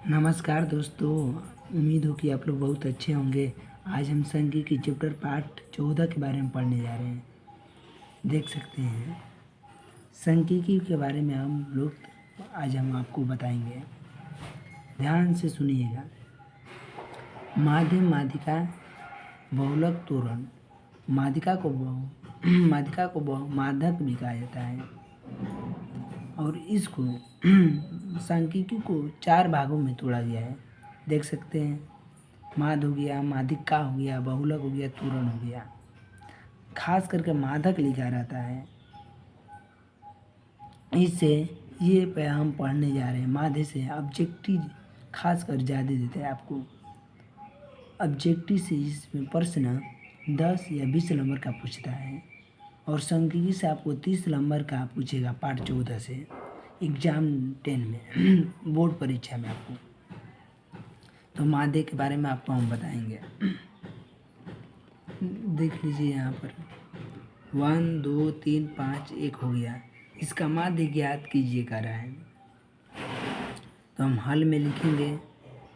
नमस्कार दोस्तों। उम्मीद हो कि आप लोग बहुत अच्छे होंगे। आज हम सांख्यिकी चैप्टर पार्ट 14 के बारे में पढ़ने जा रहे हैं। देख सकते हैं सांख्यिकी के बारे में हम आपको बताएंगे। ध्यान से सुनिएगा। माध्यम माध्यिका बहुलक तोरण। माध्यिका को माध्यक भी कहा जाता है और इसको सांख्यिकी को 4 भागों में तोड़ा गया है। देख सकते हैं, माध्य हो गया, माध्यिका हो गया, बहुलक हो गया, तोरण हो गया। खास करके माध्यक लिखा रहता है। इससे ये पे हम पढ़ने जा रहे हैं। माध्य से ऑब्जेक्टिव खास कर ज़्यादा देते हैं आपको। ऑब्जेक्टिव से इसमें प्रश्न 10 या 20 नंबर का पूछता है और सांख्यिकी से आपको 30 नंबर का पूछेगा पार्ट 14 से एग्जाम 10 में बोर्ड परीक्षा में आपको। तो माध्य के बारे में आपको हम बताएंगे। देख लीजिए यहाँ पर 1 2 3 5 1 हो गया। इसका माध्य ज्ञात कीजिए कह रहा है। तो हम हल में लिखेंगे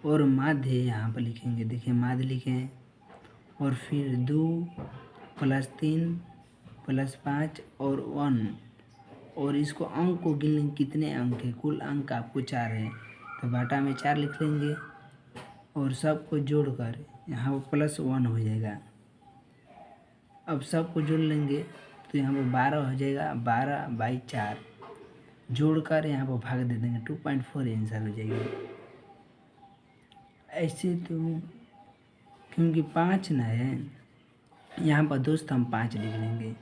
और माध्य यहाँ पर लिखेंगे। देखिए माध्य लिखें और फिर 2 + 3 + 5 और 1 और इसको अंक को गिन लेंगे कितने अंक है। कुल अंक आपको 4 है तो बाटा में 4 लिख लेंगे और सबको जोड़कर यहाँ पर +1 हो जाएगा। अब सबको जोड़ लेंगे तो यहाँ पर 12 हो जाएगा। 12/4 जोड़कर यहाँ पर भाग दे देंगे 2.4 आंसर हो जाएगा। ऐसे तो क्योंकि 5 ना है यहाँ पर दोस्त हम 5 लिख लेंगे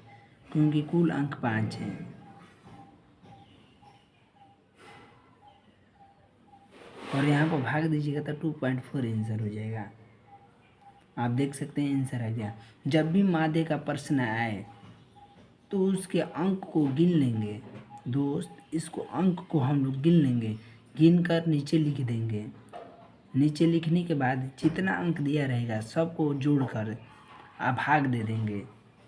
क्योंकि कुल अंक 5 है। और यहाँ पर भाग दीजिएगा तो 2.4 आंसर हो जाएगा। आप देख सकते हैं आंसर आ गया। जब भी माध्य का प्रश्न आए तो उसके अंक को गिन लेंगे दोस्त। इसको अंक को हम लोग गिन लेंगे, गिन कर नीचे लिख देंगे। नीचे लिखने के बाद जितना अंक दिया रहेगा सबको जोड़कर आप भाग दे देंगे।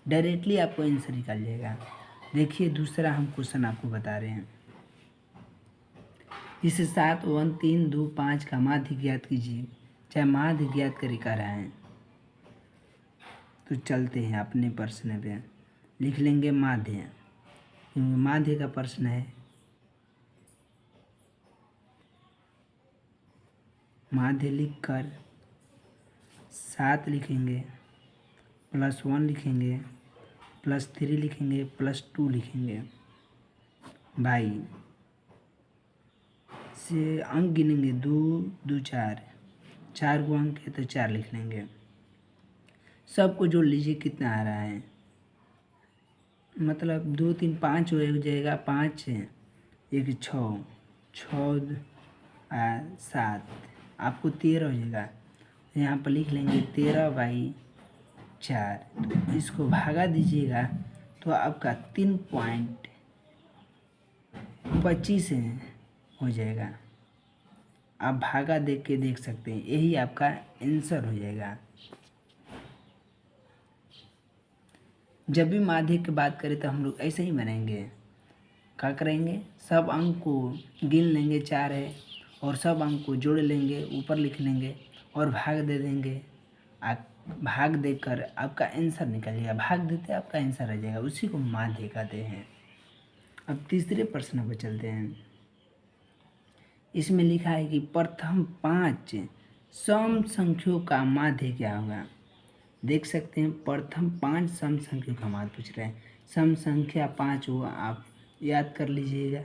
डायरेक्टली आपको आंसर निकल जाएगा। देखिए दूसरा हम क्वेश्चन आपको बता रहे हैं। इसे 7 1 3 2 5 का माध्य ज्ञात कीजिए। चाहे माध्य ज्ञात करे कह रहा है तो चलते हैं अपने प्रश्न पे। लिख लेंगे माध्य क्योंकि माध्य का प्रश्न है। माध्य लिखकर 7 लिखेंगे, +1 लिखेंगे, +3 लिखेंगे, +2 लिखेंगे। भाई से अंक गिनेंगे 2 2 4 4 को अंक है तो 4 लिख लेंगे। सबको जोड़ लीजिए कितना आ रहा है। मतलब 2 3 5 हो जाएगा। 5 1 6 6 7 आपको 13 हो जाएगा। यहाँ पर लिख लेंगे 13/4। तो इसको भागा दीजिएगा तो आपका 3.25 हो जाएगा। आप भागा देख के देख सकते हैं, यही आपका आंसर हो जाएगा। जब भी माध्य की बात करें तो हम लोग ऐसे ही बनाएंगे। क्या करेंगे, सब अंक को गिन लेंगे 4 है और सब अंक को जोड़ लेंगे, ऊपर लिख लेंगे और भाग दे देंगे। आप भाग देकर आपका आंसर निकल जाएगा। भाग देते आपका आंसर आ जाएगा, उसी को माध्य कहते हैं। अब तीसरे प्रश्न पर चलते हैं। इसमें लिखा है कि प्रथम 5 सम संख्यों का माध्य क्या होगा। देख सकते हैं प्रथम 5 सम संख्यों का माध्य पूछ रहे हैं। सम संख्या 5 हुआ, आप याद कर लीजिएगा।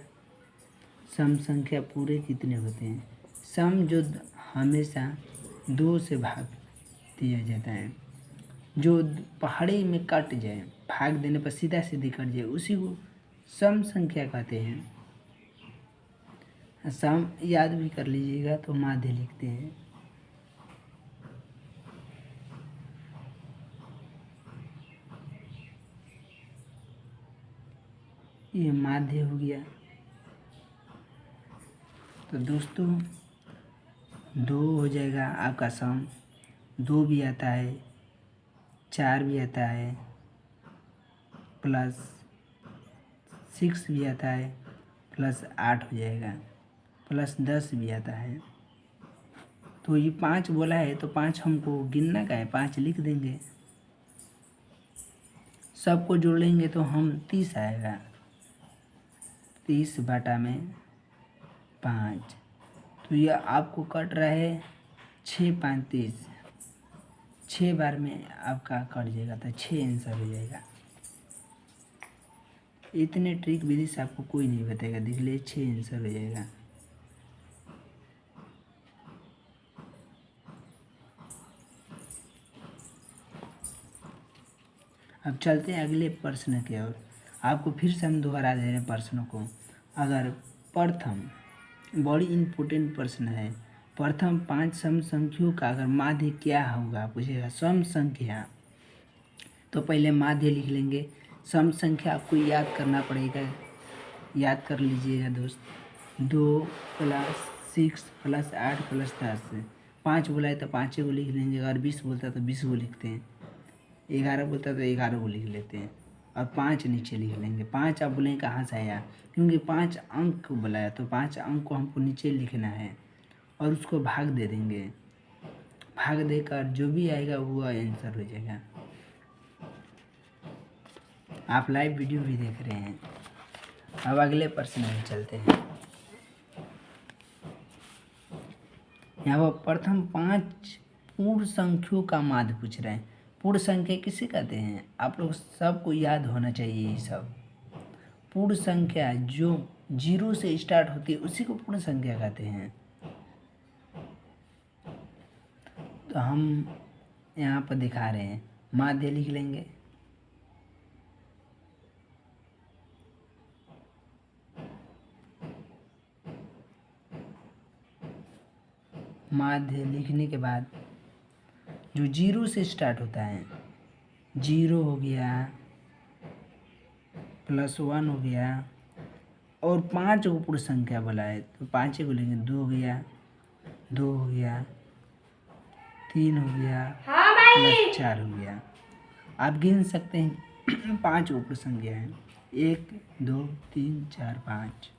सम संख्या पूरे कितने होते हैं। सम जो हमेशा 2 से भाग दिया जाता है, जो पहाड़ी में कट जाए, भाग देने पर सीधा सीधी कट जाए, उसी को सम संख्या कहते हैं। सम याद भी कर लीजिएगा तो माध्य लिखते हैं। ये माध्य हो गया। तो दोस्तों 2 हो जाएगा आपका सम। 2 भी आता है, 4 भी आता है, +6 भी आता है, +8 हो जाएगा, +10 भी आता है। तो ये 5 बोला है तो 5 हमको गिनना का है, 5 लिख देंगे। सबको जोड़ लेंगे तो हम 30 आएगा, 30 बटा में 5। तो यह आपको कट रहा है 6 5 30, 6 बार में आपका कट जाएगा तो 6 आंसर हो जाएगा। इतने ट्रिक विधि से आपको कोई नहीं बताएगा, देख लीजिए 6 आंसर हो जाएगा। अब चलते हैं अगले प्रश्न की ओर। आपको फिर से हम दोहरा दे रहे हैं प्रश्नों को। अगर प्रथम, बड़ी इम्पोर्टेंट प्रश्न है, प्रथम 5 सम संख्याओं का अगर माध्य क्या होगा पूछेगा। सम संख्या, तो पहले माध्य लिख लेंगे। सम संख्या आपको याद करना पड़ेगा, याद कर लीजिएगा दोस्त। 2 + 6 + 8 + 10, 5 बोला है तो 5 को लिख लेंगे। अगर 20 बोलता है तो 20 को लिखते हैं, 11 बोलता है तो 11 को लिख लेते हैं और 5 नीचे लिख लेंगे। 5 आप बोलेंगे कहाँ से आया, क्योंकि 5 अंक को बुलाया तो 5 अंक को हमको नीचे लिखना है और उसको भाग दे देंगे। भाग देकर जो भी आएगा वो आंसर हो जाएगा। आप लाइव वीडियो भी देख रहे हैं। अब अगले प्रश्न में चलते हैं। यहाँ पर प्रथम 5 पूर्ण संख्याओं का माध्य पूछ रहे हैं। पूर्ण संख्या किसे कहते हैं, आप लोग सबको याद होना चाहिए ये सब। पूर्ण संख्या जो 0 से स्टार्ट होती है उसी को पूर्ण संख्या कहते हैं। तो हम यहाँ पर दिखा रहे हैं, माध्य लिख लेंगे। माध्य लिखने के बाद जो 0 से स्टार्ट होता है, 0 हो गया, +1 हो गया और 5 को पूर्ण संख्या बोला है तो 5 को लेंगे। 2 हो गया, 2 हो गया, 3 हो गया, +4 हो गया। आप गिन सकते हैं 5 पूर्ण संख्या है, 1 2 3 4 5।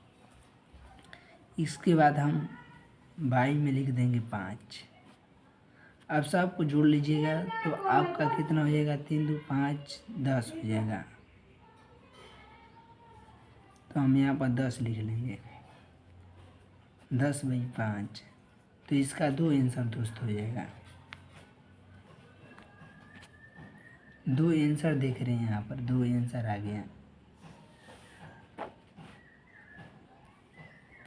इसके बाद हम बाई में लिख देंगे 5। अब सबको जोड़ लीजिएगा तो आपका कितना हो जाएगा, 3 2 5 10 हो जाएगा। तो हम यहाँ पर 10 लिख लेंगे, 10/5। तो इसका 2 आंसर दोस्त हो जाएगा। 2 आंसर देख रहे हैं यहाँ पर, 2 आंसर आ गया।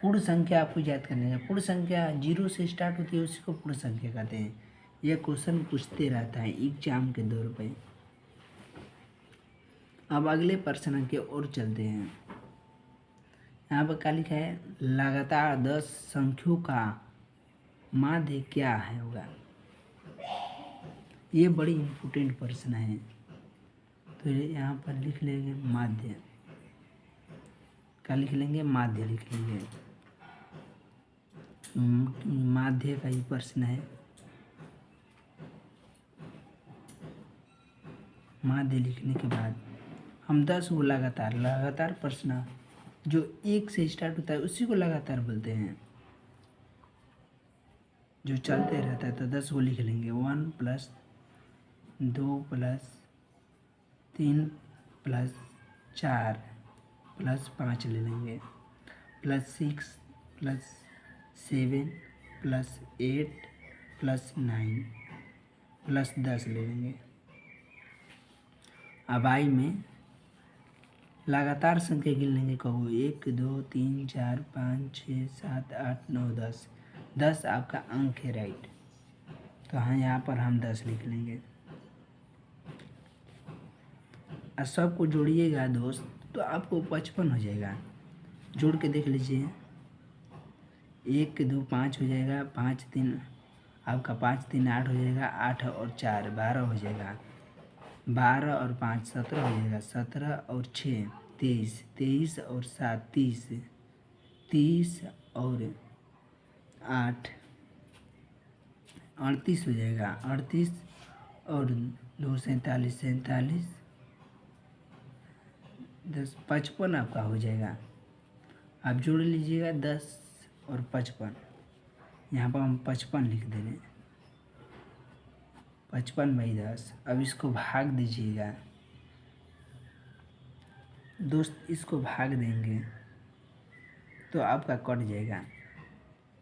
पूर्ण संख्या आपको याद करने का, पूर्ण संख्या 0 से स्टार्ट होती है उसी को पूर्ण संख्या कहते हैं। यह क्वेश्चन पूछते रहता है एग्जाम के दौर पे। अब अगले प्रश्न की ओर चलते हैं। यहाँ पर क्या लिखा है, लगातार 10 संख्याओं का माध्य क्या है होगा। ये बड़ी इम्पोर्टेंट प्रश्न है, तो यहाँ पर लिख लेंगे माध्य। क्या लिख लेंगे, माध्य लिख लेंगे। माध्य का ही प्रश्न है। माध्य लिखने के बाद हम 10 को लगातार प्रश्न जो 1 से स्टार्ट होता है उसी को लगातार बोलते हैं, जो चलते रहता है। तो 10 को लिख लेंगे, 1 + 2 + 3 + 4 + 5 ले लेंगे, +6 + 7 + 8 + 9 + 10 ले लेंगे। अब आई में लगातार संख्या गिन लेंगे, कहो 1 2 3 4 5 6 7 8 9 10। 10 आपका अंक है, राइट। तो हाँ यहाँ पर हम 10 लिख लेंगे। और सबको जोड़िएगा दोस्त तो आपको 55 हो जाएगा। जोड़ के देख लीजिए, 1 2 5 हो जाएगा, 5 3 आपका 5 3 8 हो जाएगा, 8 और 4 12 हो जाएगा, 12 और 5 17 हो जाएगा, 17 और 6 23, 23 और 7 30, 30 और 8 38 हो जाएगा, 38 और 2 47 47, 10 55 आपका हो जाएगा। आप जोड़ लीजिएगा 10 और 55, यहाँ पर हम 55 लिख दे रहे हैं, 55/10। अब इसको भाग दीजिएगा दोस्त, इसको भाग देंगे तो आपका कट जाएगा।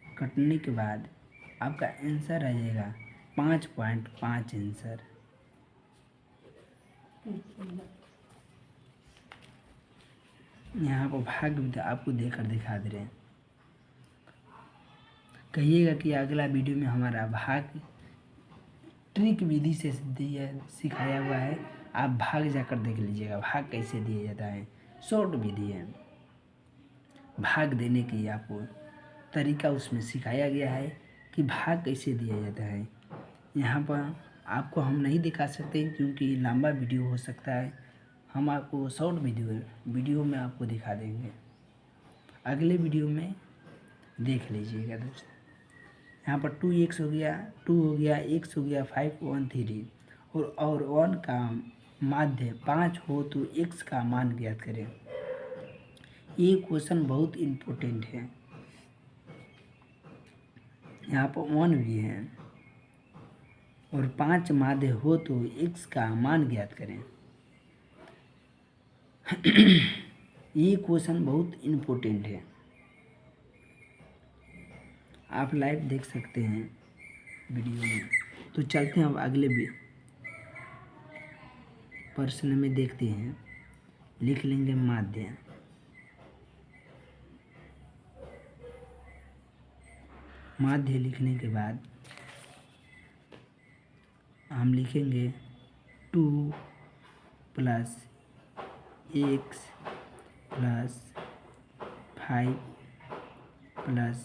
कटने के बाद आपका आंसर आ जाएगा 5.5 आंसर। यहाँ पर भाग भी आपको देकर दिखा दे रहे हैं। कहिएगा कि अगला वीडियो में हमारा भाग ट्रिक विधि से सिखाया हुआ है, आप भाग जाकर देख लीजिएगा भाग कैसे दिया जाता है। शॉर्ट विधि है, भाग देने की आपको तरीका उसमें सिखाया गया है कि भाग कैसे दिया जाता है। यहाँ पर आपको हम नहीं दिखा सकते क्योंकि लंबा वीडियो हो सकता है, हम आपको शॉर्ट वीडियो में आपको दिखा देंगे। अगले वीडियो में देख लीजिएगा दोस्त। यहाँ पर 2x हो गया, 2 हो गया, x हो गया, 5 1 3 और 1 का माध्य 5 हो तो x का मान ज्ञात करें। ये क्वेश्चन बहुत इम्पोर्टेंट है। यहाँ पर 1 भी है और 5 माध्य हो तो x का मान ज्ञात करें। ये क्वेश्चन बहुत इम्पोर्टेंट है, आप लाइव देख सकते हैं वीडियो में। तो चलते हैं अब अगले भी प्रश्न में देखते हैं। लिख लेंगे माध्य। माध्य लिखने के बाद हम लिखेंगे 2 + x + 5 +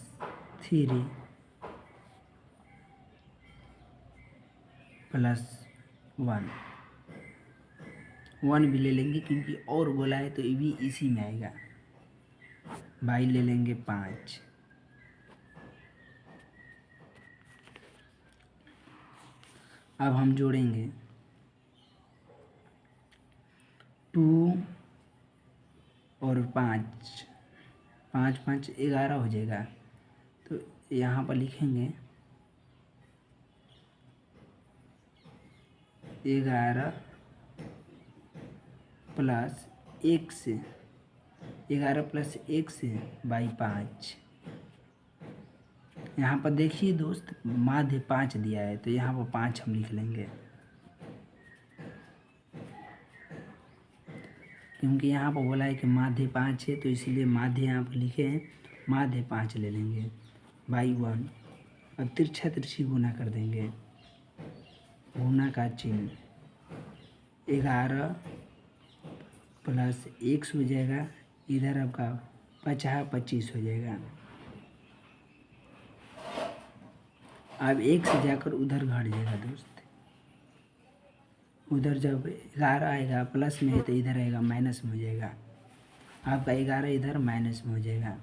3 + 1 भी ले लेंगे क्योंकि और बोला है तो ये भी इसी में आएगा। भाई ले लेंगे 5। अब हम जोड़ेंगे 2 और 5, 5 5 11 हो जाएगा। तो यहाँ पर लिखेंगे 11 + 1 से 11 + 1 से बाई 5। यहाँ पर देखिए दोस्त माध्य 5 दिया है तो यहाँ पर 5 हम लिख लेंगे क्योंकि यहाँ पर बोला है कि माध्य 5 है तो इसीलिए माध्य यहाँ पर लिखे हैं, माध्य 5 ले लेंगे बाई 1। अब तिरछा तिरछी गुना कर देंगे, गुना का चिन्ह 11 + x हो जाएगा, इधर आपका 25 हो जाएगा। अब 1 से जाकर उधर घट जाएगा दोस्त, उधर जब 11 आएगा प्लस में है तो इधर आएगा माइनस में हो जाएगा। आपका 11 इधर माइनस में हो जाएगा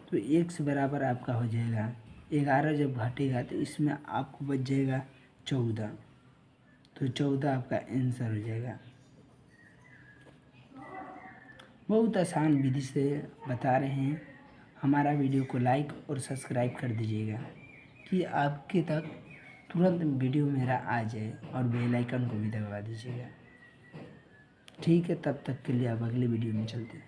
तो x बराबर आपका हो जाएगा 11। जब घटेगा तो इसमें आपको बच जाएगा 14, तो 14 आपका आंसर हो जाएगा। बहुत आसान विधि से बता रहे हैं। हमारा वीडियो को लाइक और सब्सक्राइब कर दीजिएगा कि आपके तक तुरंत वीडियो मेरा आ जाए और बेल आइकन को भी दबा दीजिएगा। ठीक है, तब तक के लिए आप अगले वीडियो में चलते हैं।